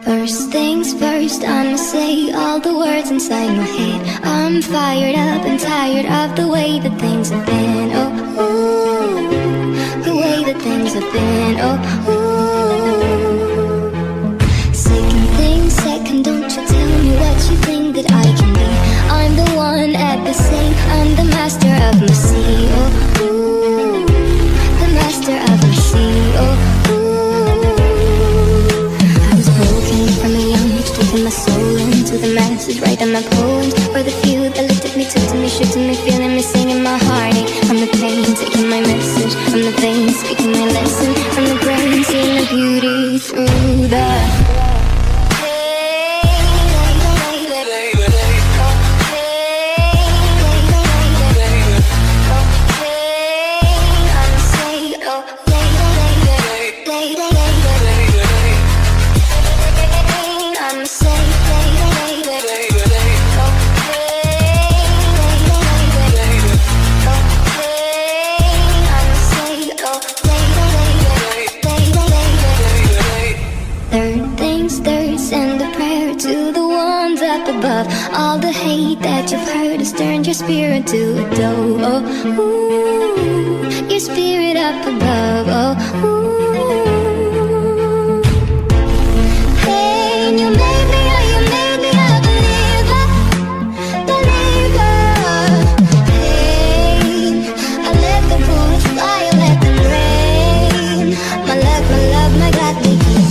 First things first, I'ma say all the words inside my head. I'm fired up and tired of the way that things have been. Oh, ooh, the way that things have been. Oh, ooh. Second thing second, don't you tell me what you think that I can be. I'm the one at the same, I'm the master of my sea. Oh, ooh, the master of my sea. Oh, ooh. My soul into the masses, writing my poems for the few that looked at me, took to me, shook to me, feeling me, singing my heartache. From the pain, taking my message, from the veins, speaking my lesson, from the brain, seeing the beauty through the all the hate that you've heard has turned your spirit to a dove. Oh, ooh, your spirit up above. Oh, ooh. Hey, you made me a believer, believer. Hey, I let the bullets fly, I let them rain. My love, my God, they keep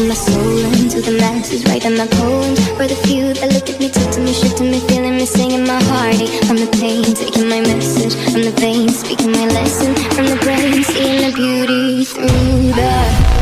my soul into the masses, writing my poems for the few that looked at me, took to me, shook to me, feeling me, singing my heartache. From the pain, taking my message, from the veins, speaking my lesson, from the brain, seeing the beauty through the